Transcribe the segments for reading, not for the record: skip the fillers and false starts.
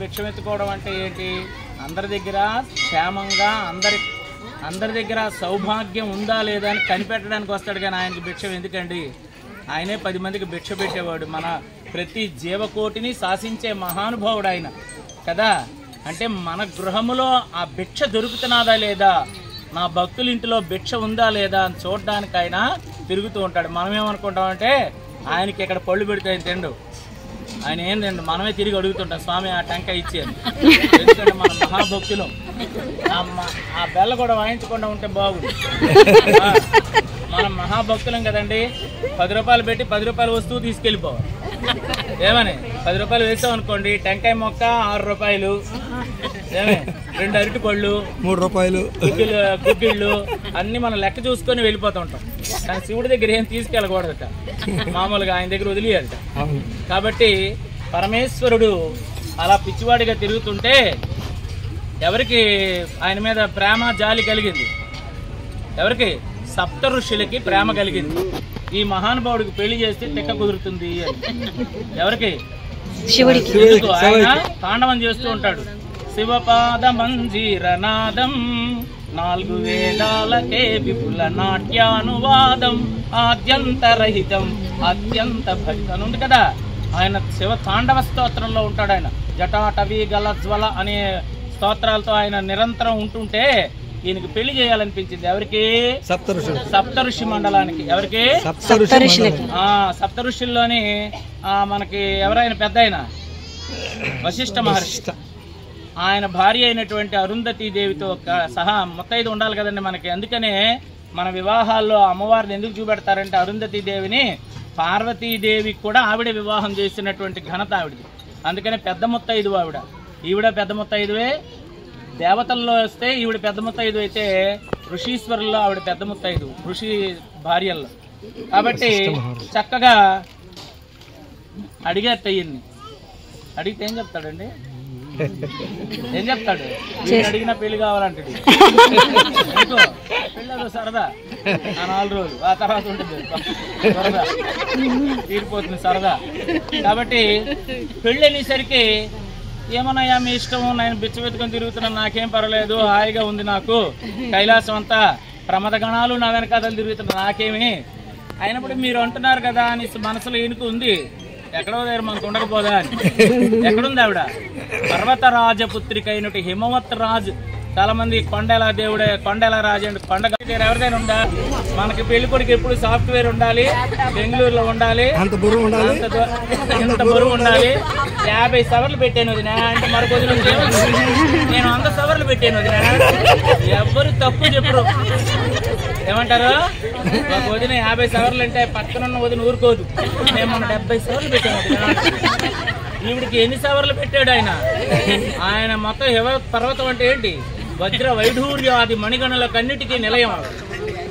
భిక్షమెత్తుకోవడం అంటే ఏంటి? అందరి దగ్గర క్షేమంగా అందరి దగ్గర సౌభాగ్యం ఉందా లేదా అని కనిపెట్టడానికి వస్తాడు. కానీ ఆయనకి భిక్ష ఎందుకండి? ఆయనే 10 మందికి భిక్ష పెట్టేవాడు. మన ప్రతి జీవకోటిని శాసించే మహానుభావుడు ఆయన కదా. అంటే మన గృహములో ఆ భిక్ష దొరుకుతున్నదా లేదా, నా భక్తుల ఇంటిలో భిక్ష ఉందా లేదా అని చూడడానికి ఆయన తిరుగుతూ ఉంటాడు. మనం ఏమనుకుంటామంటే ఆయనకి ఇక్కడ పళ్ళు పెడితే ఆయన తిండు, ఆయన ఏంటండి మనమే తిరిగి అడుగుతుంటాం, స్వామి ఆ టెంకాయ ఇచ్చేది. ఎందుకంటే మన మహాభక్తులు ఆ బెల్ల కూడా వాయించకుండా ఉంటే బాగుంది. మనం మహాభక్తులం కదండి. 10 రూపాయలు పెట్టి 10 రూపాయల వస్తువు తీసుకెళ్ళిపోవాలి. ఏమని 10 రూపాయలు వేసాం అనుకోండి, టెంకాయ మొక్క 6 రూపాయలు, ఏమే 2 అరటి పళ్ళు 3 రూపాయలు, గుగ్గిళ్ళు అన్ని మనం లెక్క చూసుకొని వెళ్ళిపోతూ ఉంటాం. కానీ శివుడి దగ్గర ఏం తీసుకెళ్ళకూడదట, మామూలుగా ఆయన దగ్గర వదిలేయాలట. కాబట్టి పరమేశ్వరుడు అలా పిచ్చివాడిగా తిరుగుతుంటే ఎవరికి ఆయన మీద ప్రేమ జాలి కలిగింది? ఎవరికి? సప్త ఋషులకి ప్రేమ కలిగింది. ఈ మహానుభావుడికి పెళ్లి చేస్తే తెక్క కుదురుతుంది అని. ఎవరికి? శివుడికి. ఆయన తాండవం చేస్తూ ఉంటాడు. శివపాద మంజీరనాదం 4 వేదాలకే విపుల నాట్యానువాదం ఆద్యంతరహితం అత్యంత భక్తి అని ఉంది కదా. ఆయన శివ తాండవ స్తోత్రంలో ఉంటాడు. ఆయన జటాటవి గలజ్వల అనే స్తోత్రాలతో ఆయన నిరంతరం ఉంటుంటే ఈయనకి పెళ్లి చేయాలనిపించింది. ఎవరికి? సప్త ఋషి మండలానికి. ఎవరికి? సప్త ఋషుల్లోని మనకి ఎవరైనా పెద్ద ఆయన వశిష్ఠ మహర్షి. ఆయన భార్య అయినటువంటి అరుంధతీ దేవితో సహా ముత్తైదు ఉండాలి కదండి మనకి. అందుకనే మన వివాహాల్లో అమ్మవారిని ఎందుకు చూపెడతారంటే అరుంధతీ దేవిని పార్వతీదేవికి కూడా ఆవిడ వివాహం చేసినటువంటి ఘనత ఆవిడది. అందుకని పెద్ద ముత్తైదువు ఆవిడ. ఈవిడ పెద్ద ముత్తైదువే. దేవతల్లో వస్తే ఈవిడ పెద్ద ముత్తైదు అయితే ఋషీశ్వరుల్లో ఆవిడ పెద్ద ముత్తైదు, ఋషి భార్యల్లో. కాబట్టి చక్కగా అడిగారు అయ్యింది. అడిగితే ఏం చెప్తాడండి? ఏం చెప్తాడు? అడిగినా పెళ్లి కావాలంటాడు. పెళ్ళదు సరదా, ఆ 4 రోజులు, ఆ తర్వాత ఉంటుంది సరదా, తీరిపోతుంది సరదా. కాబట్టి పెళ్ళి అనేసరికి ఏమన్నాయా మీ ఇష్టము, నేను బిచ్చబెత్తుకొని తిరుగుతున్నాను, నాకేం పర్వాలేదు, హాయిగా ఉంది నాకు, కైలాసం అంతా ప్రమదగణాలు నా వెనకాతలు తిరుగుతున్నా, నాకేమి అయినప్పుడు మీరు అంటున్నారు కదా అని మనసులో ఈయనకు ఉంది. ఎక్కడో దగ్గర మనకు ఉండకపోదా అని. ఎక్కడుంది ఆవిడ? పర్వతరాజపుత్రిక అయినట్టు హిమవత్ రాజు. చాలా మంది కొండల దేవుడే, కొండల రాజు అంటే కొండ ఎవరికైనా ఉందా? మనకి పెళ్లి కొడుకు ఎప్పుడు సాఫ్ట్వేర్ ఉండాలి, బెంగళూరులో ఉండాలి, ఎంత బరువు ఉండాలి. 50 సవర్లు పెట్టాను వదినా అంటే మరొక వదిన నేను 100 సవర్లు పెట్టాను వదినా. ఎవరు తప్పు చెప్పరు. ఏమంటారు? ఒక వదిన 50 సవర్లు అంటే పక్కనున్న వదిన ఊరుకోదు. మేము మొన్న 70 సవర్లు పెట్టాము వదినా. ఈవిడికి ఎన్ని సవర్లు పెట్టాడు ఆయన? ఆయన మొత్తం పర్వతం అంటే ఏంటి? వజ్ర వైఢూర్యాది మణిగణులకన్నిటికీ నిలయం.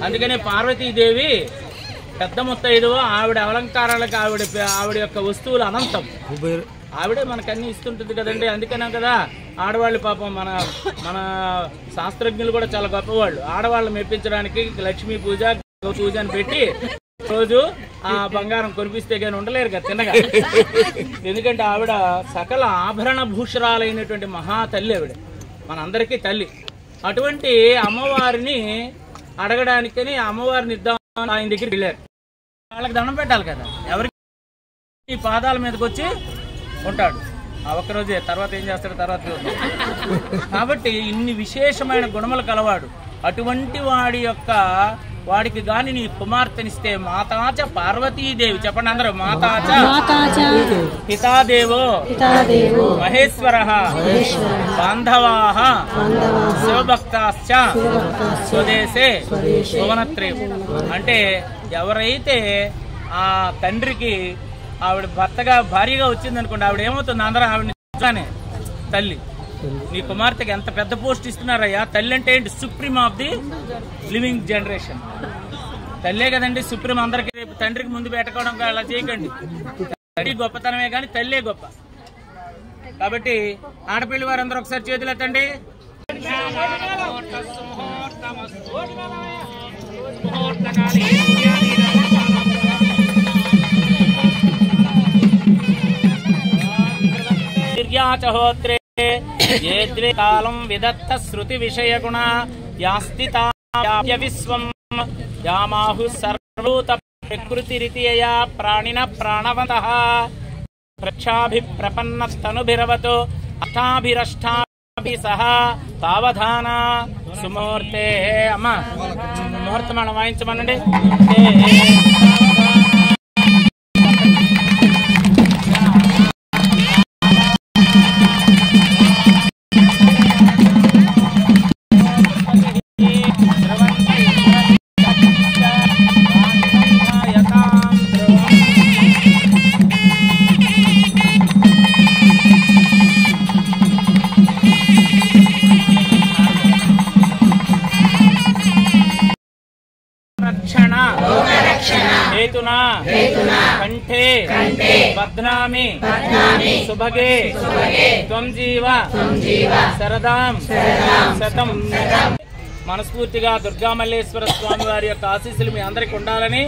అందుకనే పార్వతీదేవి పెద్ద ముత్తైదువు. ఆవిడ అలంకారాలకు ఆవిడ యొక్క వస్తువులు అనంతం. ఆవిడే మనకన్నీ ఇస్తుంటుంది కదండి. అందుకనే కదా ఆడవాళ్ళు పాపం మన శాస్త్రజ్ఞులు కూడా చాలా గొప్పవాళ్ళు. ఆడవాళ్ళు మెప్పించడానికి లక్ష్మీ పూజ, గో పూజ అని పెట్టి రోజు ఆ బంగారం కొనిపిస్తే కానీ ఉండలేరు కదా తిన్నగా. ఎందుకంటే ఆవిడ సకల ఆభరణ భూషరాలైనటువంటి మహా తల్లి. ఆవిడ మనందరికీ తల్లి. అటువంటి అమ్మవారిని అడగడానికని అమ్మవారిని ఇద్దాం ఆయన దగ్గరికి వెళ్ళారు. వాళ్ళకి దండం పెట్టాలి కదా. ఎవరికి పాదాల మీదకి వచ్చి ఉంటాడు ఆ ఒక్కరోజే, తర్వాత ఏం చేస్తాడు తర్వాత. కాబట్టి ఇన్ని విశేషమైన గుణములు కలవాడు. అటువంటి వాడికి గాని నీ కుమార్తెనిస్తే మాతాచ పార్వతీదేవి. చెప్పండి అందరూ. మాతాచ పితాదేవో మహేశ్వర బాంధవాః శివభక్తాశ్చ స్వదేశే భువనత్రయం. అంటే ఎవరైతే ఆ తండ్రికి ఆవిడ భర్తగా భార్యగా వచ్చిందనుకోండి, ఆవిడ ఏమవుతుంది? అందరూ ఆవిడని తల్లి. నీ కుమార్తెకి ఎంత పెద్ద పోస్ట్ ఇస్తున్నారయ్యా. తల్లి అంటే ఏంటి? Supreme of the living generation. తల్లే కదండి సుప్రీం. అందరికి రేపు తండ్రికి ముందు పెట్టుకోవడం అలా చేయకండి. తల్లి గొప్పతనమే కానీ తల్లే గొప్ప. కాబట్టి ఆడపిల్లి వారందరూ ఒకసారి చేతులు ఎత్తండి. నిర్యాచహోత్రే ఏ ద్వే కాలం విదత్త శృతి విషయ గుణ యాస్తితాయ విశ్వం యామాహు సర్వభూత ప్రకృతిరితియా ప్రాణిన ప్రాణవంతః ప్రక్షాభిప్రపన్నస్తనుభిరవతో అష్టాభిరష్టాభి సహ తావధాన సుముహూర్తే. అమ్మ ముహూర్తమానం వాయించమనండి. కంఠే బధ్నామి సుభగే త్వం జీవ శరదాం శతం. మనస్ఫూర్తిగా దుర్గామల్లేశ్వర స్వామి వారి యొక్క ఆశీస్సులు మీ అందరికి ఉండాలని.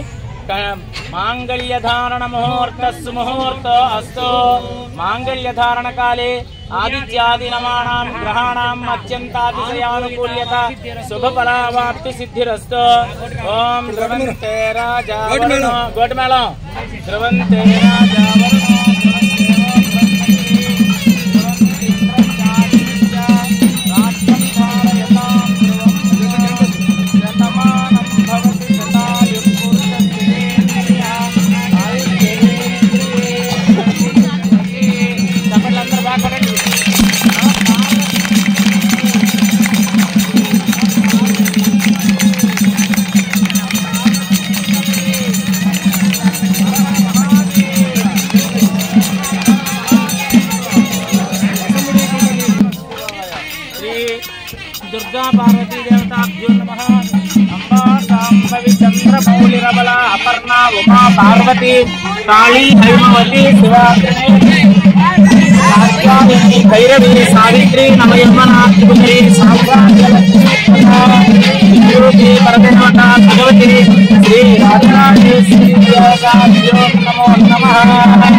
మాంగళ్యధారణ ముహూర్త సుముహూర్త అస్తో. మాంగళ్యధారణ కాలే ఆదిత్యాది నమానాం గ్రహాణాం అత్యంతాతిశయానుకూల్యత శుభఫలావాప్తి సిద్ధిరస్తు. ఓం ధ్రువంతే రాజా గోటమేళం ధ్రువంతే రాజా దుర్గా పార్వతీ దేవతాభ్యో నమః. అంబా సాంబవి చంద్రమౌళిరబల అపర్ణ ఉమా పార్వతి కాళీ హైమవతి శివాగ్ని భైరవి సావిత్రి నమయమనాత్రి సాక్షాత్లక్ష్మీ పరదేవత భగవతి శ్రీ రాజరాజేశ్వరి దేవతాభ్యో నమో నమః.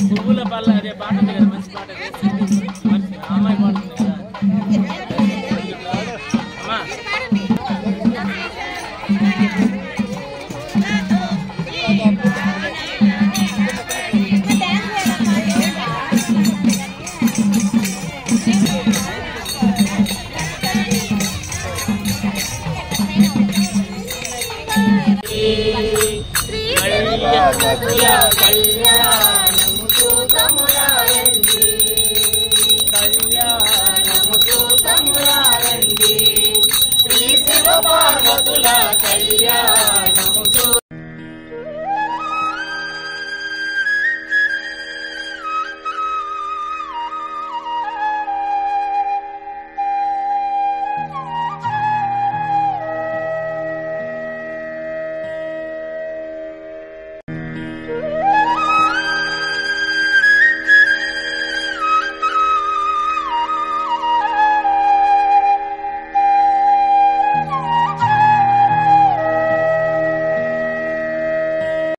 పువ్వుల పల్ల అదే పాట ఉంది కదా, మంచి పాట అమ్మాయి పాడుతుంది కదా అమ్మా. పార్వతుల కళ్యాణ